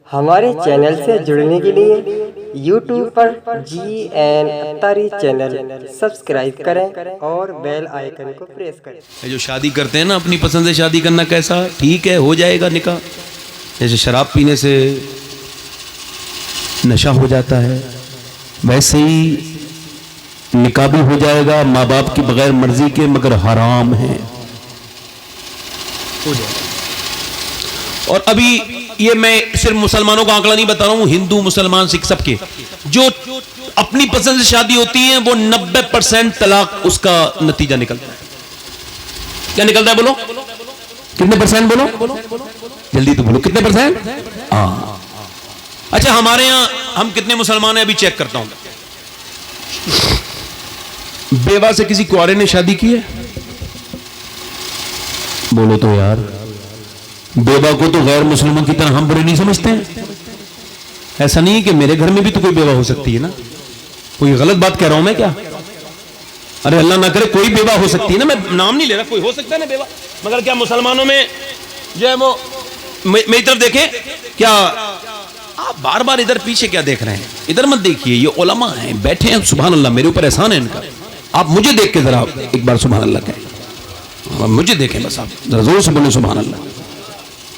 ہمارے چینل سے جڑنے کے لیے یوٹیوب پر GN اتاری چینل سبسکرائب کریں اور بیل آئیکن کو پریس کریں۔ جو شادی کرتے ہیں نا اپنی پسند سے شادی کرنا کیسا ٹھیک ہے، ہو جائے گا نکاح۔ جیسے شراب پینے سے نشہ ہو جاتا ہے ویسے ہی نکاح بھی ہو جائے گا، ماں باپ کی بغیر مرضی کے، مگر حرام ہے، ہو جائے گا۔ اور ابھی یہ میں صرف مسلمانوں کا آنکڑا نہیں بتا رہا ہوں، ہندو مسلمان سکھ سب کے جو اپنی پسند سے شادی ہوتی ہیں وہ 90% طلاق اس کا نتیجہ نکلتا ہے۔ کیا نکلتا ہے بولو؟ کتنے پرسنٹ بولو؟ جلدی تو بولو، کتنے پرسنٹ؟ اچھا ہمارے ہاں ہم کتنے مسلمان ہیں ابھی چیک کرتا ہوں۔ بیوہ سے کسی کوارے نے شادی کی ہے؟ بولو تو یار۔ بیوہ کو تو غیر مسلموں کی طرح ہم برے نہیں سمجھتے ہیں؟ ایسا نہیں ہے کہ میرے گھر میں بھی تو کوئی بیوہ ہو سکتی ہے نا؟ کوئی غلط بات کہہ رہا ہوں میں کیا؟ ارے اللہ نہ کرے کوئی بیوہ ہو سکتی ہے نا، میں نام نہیں لے رہا، کوئی ہو سکتا ہے نا بیوہ، مگر کیا مسلمانوں میں جو ہے وہ میری طرف دیکھیں کیا آپ بار بار ادھر پیچھے کیا دیکھ رہے ہیں؟ ادھر مت دیکھیے، یہ علماء ہیں بیٹھے ہیں، سبحان اللہ، میرے اوپر احسان ہے ان کا۔ آپ مجھے دیکھ کے ذرا ایک بار سبحان اللہ کہیں، مجھے دیکھیں بس، آپ ذرا زور سے بولیں سبحان اللہ،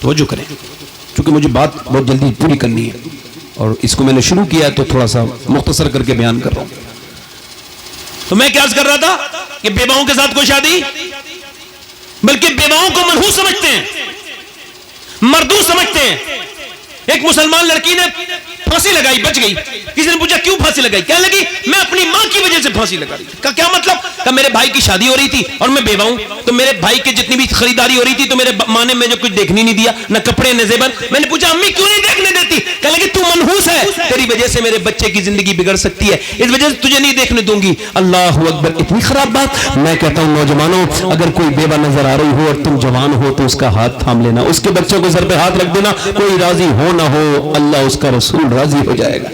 توجہ کریں، چونکہ مجھے بات بہت جلدی پوری کرنی ہے اور اس کو میں نے شروع کیا تو تھوڑا سا مختصر کر کے بیان کر رہا ہوں۔ تو میں کیا عرض کر رہا تھا کہ بیواؤں کے ساتھ کوئی شادی، بلکہ بیواؤں کو منحوس سمجھتے ہیں، مردود سمجھتے ہیں۔ ایک مسلمان لڑکی نے پھانسی لگائی، بچ گئی۔ کسی نے پوچھا کیوں پھانسی لگائی؟ کہنے لگی میں اپنی ماں کی وجہ سے پھانسی لگا رہی تھی۔ کہا کیا مطلب؟ کہا میرے بھائی کی شادی ہو رہی تھی اور میں بیوہ ہوں، تو میرے بھائی کے جتنی بھی خریداری ہو رہی تھی تو میرے ماں نے مجھے کچھ دیکھنے نہیں دیا، نہ کپڑے نہ زیور۔ میں نے پوچھا امی کیوں نہیں دیکھنے دیتی؟ کہنے لگی تو منحوس ہے، تیری وجہ سے میرے بچے کی زندگی بگڑ سکتی ہے، اس وجہ سے تجھے نہیں دیکھنے دوں گی۔ اللہ اکبر، اتنی خراب بات۔ میں کہتا ہوں نوجوانوں، اگر کوئی بیوہ نظر آ رہی ہو اور تم جوان ہو تو اس کا ہاتھ تھام لینا، اس کے بچوں کو سر پہ ہاتھ رکھ دینا، کوئی راضی ہو نہ ہو اللہ اس کا رسول راضی ہو جائے گا۔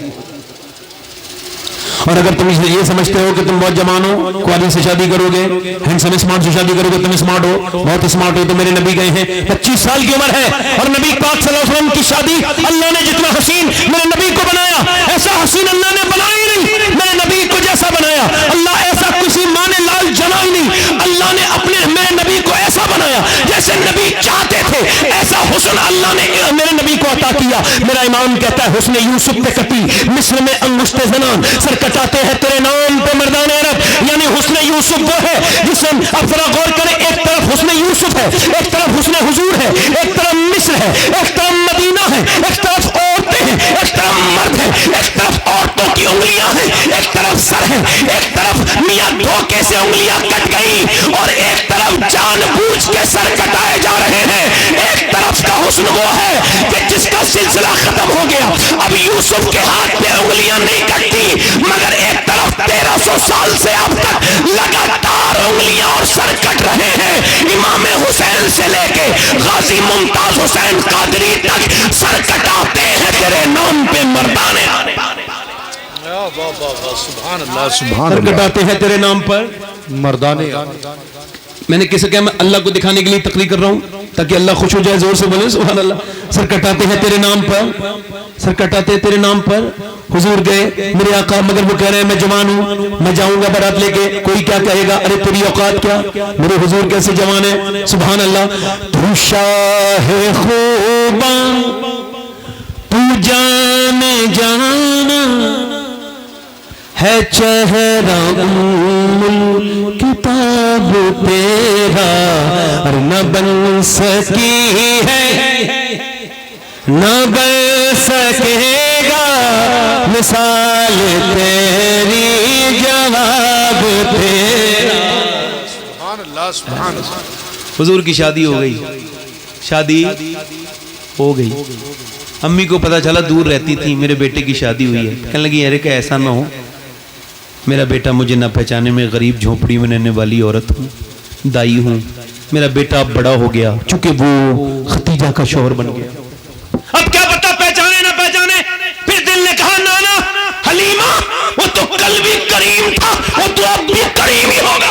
اور اگر تم یہ سمجھتے ہو کہ تم بہت جوان ہو، کواری سے شادی کرو گے، ہینڈسم اسمارٹ سے شادی کرو گے، تم اسمارٹ ہو، بہت اسمارٹ ہو، تو میرے نبی گئے ہیں 25 سال کی عمر ہے اور نبی پاک صلی اللہ علیہ وسلم کی شادی اللہ نے جتنا حسین میرے نبی کو بنایا ایسا حسین اللہ نے بنا ہی نہیں۔ میرے نبی کو جیسا بنایا اللہ ایسا کسی ماں نے لال جنا ہی نہیں۔ اللہ نے اپنے میرے نبی کو ایسا بنایا جیسے نبی چاہتے تھے، ایسا حسن اللہ نے میرے نبی کو عطا کیا۔ میرا امام کہتا ہے حسن یوسف پہ کٹی مصر میں انگشت زنان، سر کٹاتے ہیں تیرے نام پہ مردان عرب، یعنی حسن یوسف وہ ہے جسے اب ذرا غور کریں، ایک طرف حسن یوسف ہے، ایک طرف حسن حضور ہے، ایک طرف مصر ہے، ایک طرف مدینہ ہے، ایک طرف عورتیں ہیں، ایک طرف مرد ہے، ایک طرف عورتوں کی انگلیاں ہیں، ایک طرف سر ہے، ایک طرف میاں دھوکے سے انگلیاں کٹ گئی اور ایک طرف جان بوجھ کے سر کٹائے جا رہے ہیں۔ ایک طرف کا حسن وہ ہے کہ جس کا سلسلہ ختم ہو گیا، اب یوسف کے ہاتھ پہ انگلیاں نہیں کٹتی، مگر ایک طرف 1300 سال سے اب تک لگاتار انگلیاں اور سر کٹ رہے ہیں۔ امام حسین سے لے کے غازی ممتاز حسین قادری تک سر کٹاتے ہیں تیرے نام پہ مردانے، سبحان اللہ، سبحان سر اللہ، کٹاتے ہیں تیرے نام پر مردانے۔ میں نے کسے کہا میں اللہ کو دکھانے کے لیے تقریر کر رہا ہوں تاکہ اللہ خوش ہو جائے، زور سے بولیں سبحان اللہ۔ سر کٹاتے ہیں تیرے نام پر، سر کٹاتے ہیں تیرے نام پر۔ حضور گئے میرے آقا، مگر وہ کہہ رہے ہیں میں جوان ہوں، میں جاؤں گا بارات لے کے، کوئی کیا کہے گا، ارے تیری اوقات کیا، میرے حضور کیسے جوان ہے، سبحان اللہ۔ تو شاہ خوباں تو جان جانا ہے چہرہ کتاب تیرا، اور نہ بن سکی ہے نہ بن سکے گا مثال تیری، جواب تیرا۔ سبحان اللہ، سبحان اللہ۔ حضور کی شادی ہو گئی، شادی ہو گئی، امی کو پتا چلا دور رہتی تھی میرے بیٹے کی شادی ہوئی ہے، کہنے لگی ارے کہ ایسا نہ ہو میرا بیٹا مجھے نہ پہچانے، میں غریب جھونپڑی میں رہنے والی عورت ہوں، دائی ہوں، میرا بیٹا اب بڑا ہو گیا، چونکہ وہ ختیجہ کا شوہر بن گیا، اب کیا پتا پہچانے نہ پہچانے۔ پھر دل نے کہا نانا حلیمہ وہ تو کل بھی کریم تھا، وہ تو اب بھی کریم ہی ہوگا۔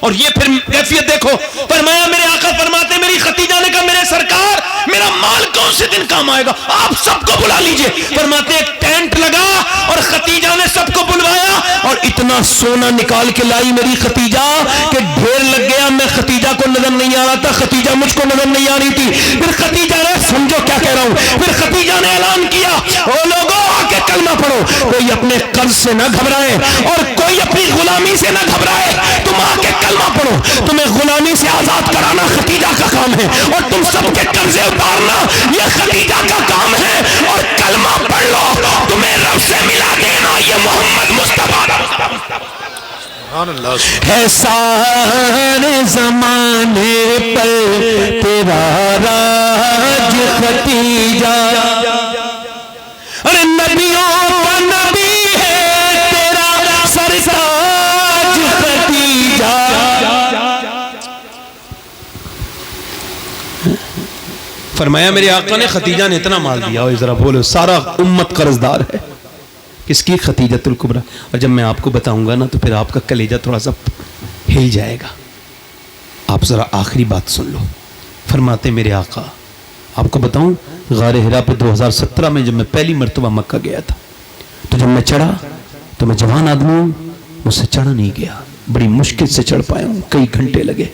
اور یہ پھر کیفیت دیکھو، فرمایا میرے آقا فرماتے ہیں میری ختیجہ نے کہا میرے سرکار میرا مال کون سے دن کام آئے گا، آپ سب کو بلا لیجئے۔ فرماتے ایک ٹینٹ لگا اور ختیجہ نے سب کو بلوایا اور اتنا سونا نکال کے لائی میری ختیجہ کہ ڈھیر لگ گیا، میں ختیجہ کو نظر نہیں آ رہا تھا، ختیجہ مجھ کو نظر نہیں آ رہی تھی۔ پھر ختیجہ نے سمجھو کیا کہہ رہا ہوں، پھر ختیجہ نے اعلان کیا او لوگوں آ کے کلمہ پڑھو، کوئی اپنے قرض سے نہ گھبرائے اور کوئی اپنی غلامی سے نہ گھبرائے، تم آ کے کلمہ پڑھو، تمہیں غلامی سے آزاد کرانا ختیجہ کا کام ہے اور تم سب کے قرضے اتارنا یہ ختیجہ کا کام ہے، اور کلمہ پڑھ لو تمہیں رب سے ملا دینا یہ محمد مصطفیٰ سبحان اللہ ہے سارے زمانے پر تیرا راج ختیجہ، ارے نبیوں کا نبی ہے تیرا سرتاج ختیجہ۔ فرمایا میرے آقا نے ختیجہ نے اتنا مال دیا، اور ذرا بولو سارا امت قرض دار ہے، کس کی؟ ختیجۃ الکبریٰ۔ اور جب میں آپ کو بتاؤں گا نا تو پھر آپ کا کلیجہ تھوڑا سا ہل جائے گا۔ آپ ذرا آخری بات سن لو۔ فرماتے میرے آقا، آپ کو بتاؤں غار حرا پہ 2017 میں جب میں پہلی مرتبہ مکہ گیا تھا تو جب میں چڑھا تو میں جوان آدمی ہوں، مجھ سے چڑھا نہیں گیا، بڑی مشکل سے چڑھ پایا ہوں، کئی گھنٹے لگے۔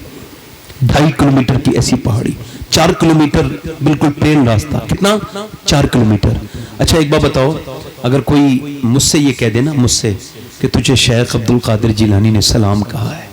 2.5 کلومیٹر کی ایسی پہاڑی، 4 کلومیٹر بالکل پلین راستہ، کتنا؟ 4 کلومیٹر۔ اچھا ایک بات بتاؤ، اگر کوئی مجھ سے یہ کہہ دے نا، مجھ سے کہ تجھے شیخ عبد القادر جیلانی نے سلام کہا ہے،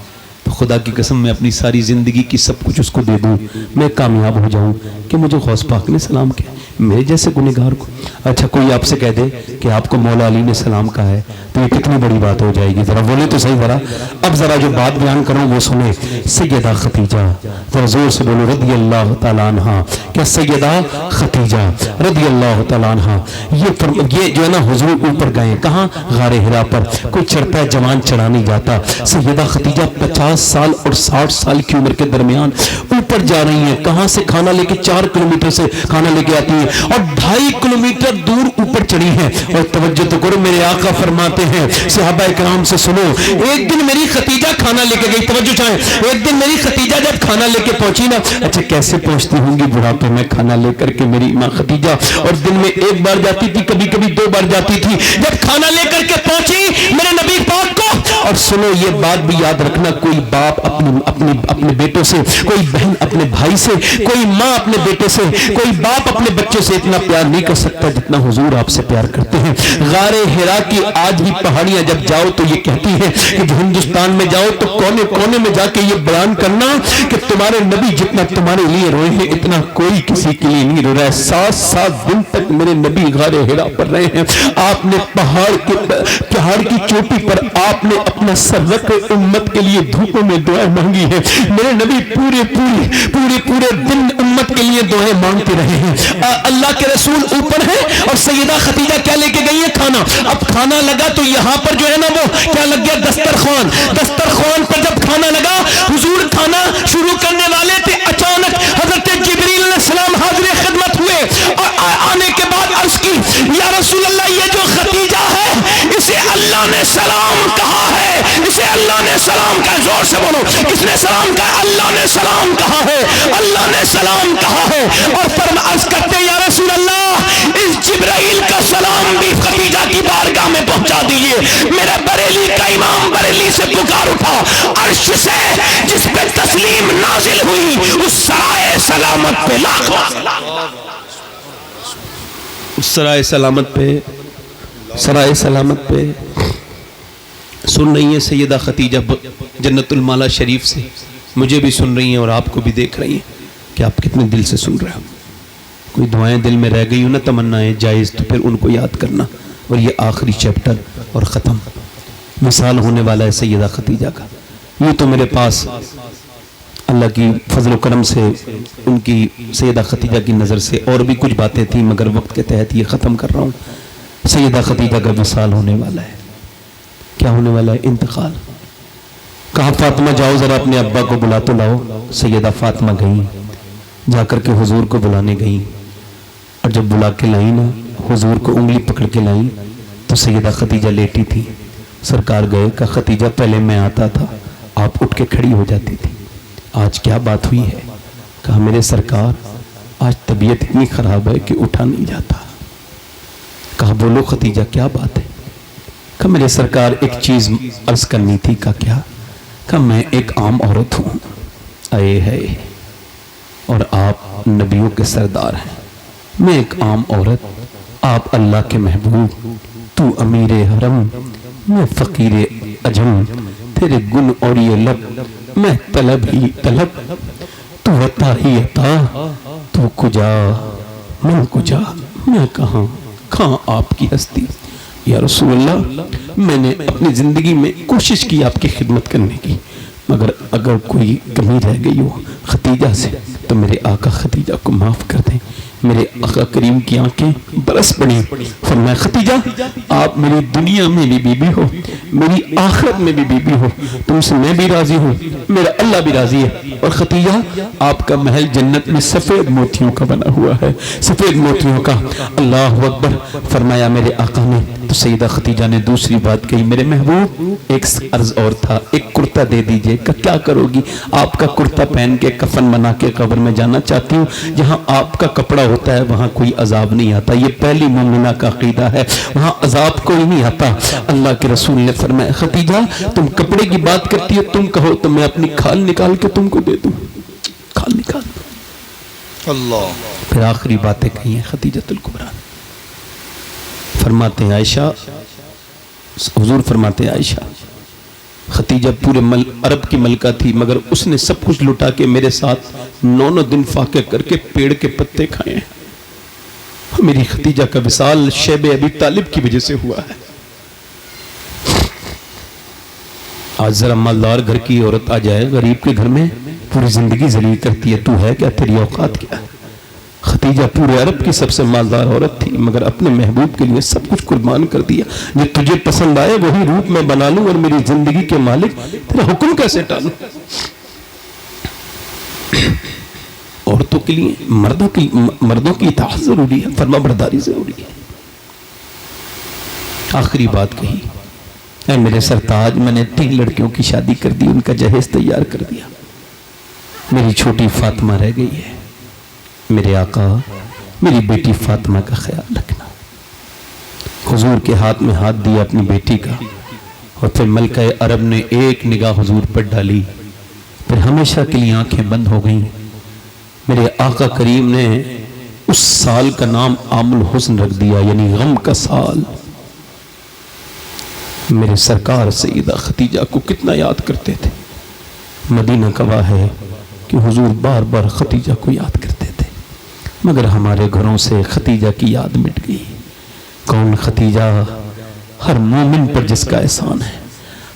تو خدا کی قسم میں اپنی ساری زندگی کی سب کچھ اس کو دے دوں، میں کامیاب ہو جاؤں کہ مجھے غوث پاک نے سلام کیا میرے جیسے گنہگار کو۔ اچھا کوئی آپ سے کہہ دے کہ آپ کو مولا علی نے سلام کہا ہے تو یہ کتنی بڑی بات ہو جائے گی، ذرا بولے تو صحیح ذرا۔ اب ذرا جو بات بیان کروں وہ سنیں، سیدہ ختیجہ، ذرا زور سے بولو رضی اللہ تعالیٰ عنہ، کیا سیدہ ختیجہ رضی اللہ تعالیٰ عنہ، یہ جو ہے نا حضور اوپر گئے، کہاں؟ غار حرا پر۔ کوئی چڑھتا ہے جوان چڑھا نہیں جاتا، سیدہ ختیجہ 50 سال اور 60 سال کی عمر کے درمیان اوپر جا رہی ہیں، کہاں سے؟ کھانا لے کے 4 کلومیٹر سے کھانا لے کے آتی ہیں اور 2.5 کلومیٹر دور اوپر چڑھی ہیں۔ اور توجہ تو کرو، میرے آقا فرماتے ہیں صحابہ کرام سے سنو، ایک دن میری ختیجہ کھانا لے کے گئی، توجہ چاہیں، ایک دن میری ختیجہ جب کھانا لے کے پہنچی نا، اچھا کیسے پہنچتی ہوں گی بڑھاپے میں کھانا لے کر کے میری ماں ختیجہ، اور دن میں 1 بار جاتی تھی، کبھی کبھی 2 بار جاتی تھی، جب کھانا لے کر کے پہنچی میرے نبی پاک کو۔ اور سنو یہ بات بھی یاد رکھنا، کوئی باپ اپنے بیٹوں سے، کوئی بہن اپنے بھائی سے، کوئی ماں اپنے بیٹے سے، کوئی باپ اپنے بچوں سے اتنا پیار نہیں کر سکتا جتنا حضور آپ سے پیار کرتے ہیں۔ غار حرا کی آج بھی پہاڑیاں جب جاؤ تو یہ کہتی ہیں کہ جو ہندوستان میں جاؤ تو کونے کونے میں جا کے یہ بیان کرنا کہ تمہارے نبی جتنا تمہارے لیے روئے ہیں اتنا کوئی کسی کے لیے نہیں رو رہا ہے۔ 7 دن تک میرے نبی غار حرا پر رہے ہیں، آپ نے پہاڑ کی چوٹی پر آپ نے اپنا سر رکھ کر امت کے لیے دھوپوں میں دعائیں مانگی ہیں۔ میرے نبی پورے دن امت کے لیے دعائیں مانگتے رہے ہیں۔ اللہ کے رسول اوپر ہیں اور سیدہ ختیجہ کیا لے کے گئی ہے؟ کھانا۔ اب کھانا لگا تو یہاں پر جو ہے نا وہ کیا لگ گیا؟ دسترخوان پر جب کھانا لگا، حضور کھانا شروع کرنے والے تھے، اچانک حضرت جبریل علیہ السلام حاضر خدمت ہوئے اور آنے کے بعد عرض کی یا رسول اللہ یہ جو ختیجہ ہے اسے اللہ نے سلام کہا ہے، اسے اللہ نے سلام کہا، زور سے بولو کس نے سلام کہا؟ اللہ نے سلام کہا ہے، اللہ نے سلام کہا ہے۔ اور عرض کرتے یا رسول اللہ اس جبرائیل کا سلام بھی ختیجہ کی بارگاہ میں پہنچا دیجئے۔ میرا بریلی کا امام بریلی سے پکار اٹھا، عرش سے جس پہ تسلیم نازل ہوئی اس سرائے سلامت پہ لاکھوں سرائے سلامت پہ سن رہی ہیں سیدہ ختیجہ جنت المالا شریف سے، مجھے بھی سن رہی ہیں اور آپ کو بھی دیکھ رہی ہیں کہ آپ کتنے دل سے سن رہے ہیں۔ کوئی دعائیں دل میں رہ گئی ہوں نا، تمنائیں جائز، تو پھر ان کو یاد کرنا۔ اور یہ آخری چیپٹر اور ختم مثال ہونے والا ہے سیدہ ختیجہ کا۔ یہ تو میرے پاس اللہ کی فضل و کرم سے ان کی سیدہ ختیجہ کی نظر سے اور بھی کچھ باتیں تھیں، مگر وقت کے تحت یہ ختم کر رہا ہوں۔ سیدہ ختیجہ کا وصال ہونے والا ہے۔ کیا ہونے والا ہے؟ انتقال۔ کہا فاطمہ جاؤ ذرا اپنے ابا کو بلا تو لاؤ۔ سیدہ فاطمہ گئیں، جا کر کے حضور کو بلانے گئیں، اور جب بلا کے لائیں نا حضور کو انگلی پکڑ کے لائیں تو سیدہ ختیجہ لیٹی تھی۔ سرکار گئے، کہا ختیجہ پہلے میں آتا تھا آپ اٹھ کے کھڑی ہو جاتی تھی. آج کیا بات ہوئی ہے؟ کہا میرے سرکار آج طبیعت اتنی خراب ہے کہ اٹھا نہیں جاتا. کہا بولو ختیجہ کیا بات ہے؟ کہا میرے سرکار ایک چیز عرض کرنی تھی. کہا کیا؟ کہا میں ایک عام عورت ہوں. اے ہے اور آپ نبیوں کے سردار ہیں. میں ایک عام عورت، آپ اللہ کے محبوب، تو امیر حرم، میں فقیر عجم، تیرے گن اور یہ لب، میں طلب ہی طلب، تو عطا ہی عطا، تو کجا من کجا، میں کہاں آپ کی ہستی. یا رسول اللہ میں نے اپنی زندگی میں کوشش کی آپ کی خدمت کرنے کی، مگر اگر کوئی کمی رہ گئی ہو ختیجہ سے تو میرے آقا ختیجہ کو معاف کر دیں. میرے آقا کریم کی آنکھیں برس پڑی. فرمایا ختیجہ آپ میری دنیا میں بھی بی بی ہو، میری آخرت میں بھی بی بی ہو، تم سے میں بھی راضی ہوں، میرا اللہ بھی راضی ہے. اور ختیجہ آپ کا محل جنت میں سفید موتیوں کا بنا ہوا ہے، سفید موتیوں کا. اللہ اکبر. فرمایا میرے آقا نے تو سیدہ ختیجہ نے دوسری بات کہی، میرے محبوب ایک عرض اور تھا، ایک کرتا دے دیجئے. کیا کرو گی؟ آپ کا کرتا پہن کے کفن بنا کے قبر میں جانا چاہتی ہوں. جہاں آپ کا کپڑا ہوتا ہے وہاں کوئی عذاب نہیں آتا. یہ پہلی مومنہ کا عقیدہ ہے، وہاں عذاب کوئی نہیں آتا. اللہ کے رسول نے فرمایا ختیجہ تم کپڑے کی بات کرتی ہو، تم کہو تو میں اپنی کھال نکال کے تم کو دے دوں. کھال نکال. اللہ. پھر آخری باتیں کہی ہیں ختیجۃ الکبریٰ. فرماتے ہیں عائشہ، حضور فرماتے ہیں عائشہ ختیجہ پورے عرب کی ملکہ تھی، مگر اس نے سب کچھ لٹا کے میرے ساتھ 9 دن فاقے کر کے پیڑ کے پتے کھائے ہیں. میری ختیجہ کا وصال شیب ابی طالب کی وجہ سے ہوا ہے. آج ذرا مالدار گھر کی عورت آ جائے غریب کے گھر میں، پوری زندگی ذلیل کرتی ہے. تو ہے کیا؟ تیری اوقات کیا ہے؟ ختیجہ پورے عرب کی سب سے مالدار عورت تھی، مگر اپنے محبوب کے لیے سب کچھ قربان کر دیا. جو تجھے پسند آئے وہی روپ میں بنا لوں، اور میری زندگی کے مالک تیرا حکم کیسے ٹالوں؟ عورتوں کے لیے مردوں کی اطاعت ضروری ہے، فرما برداری ضروری ہے. آخری بات کہی، اے میرے سرتاج میں نے 3 لڑکیوں کی شادی کر دی، ان کا جہیز تیار کر دیا، میری چھوٹی فاطمہ رہ گئی ہے. میرے آقا میری بیٹی فاطمہ کا خیال رکھنا. حضور کے ہاتھ میں ہاتھ دیا اپنی بیٹی کا، اور پھر ملکہ عرب نے ایک نگاہ حضور پر ڈالی، پھر ہمیشہ کے لیے آنکھیں بند ہو گئیں. میرے آقا کریم نے اس سال کا نام عام الحزن رکھ دیا، یعنی غم کا سال. میرے سرکار سیدہ ختیجہ کو کتنا یاد کرتے تھے. مدینہ گواہ ہے کہ حضور بار بار ختیجہ کو یاد کرتے تھے، مگر ہمارے گھروں سے ختیجہ کی یاد مٹ گئی. کون ختیجہ؟ ہر مومن پر جس کا احسان ہے،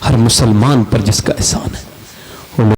ہر مسلمان پر جس کا احسان ہے.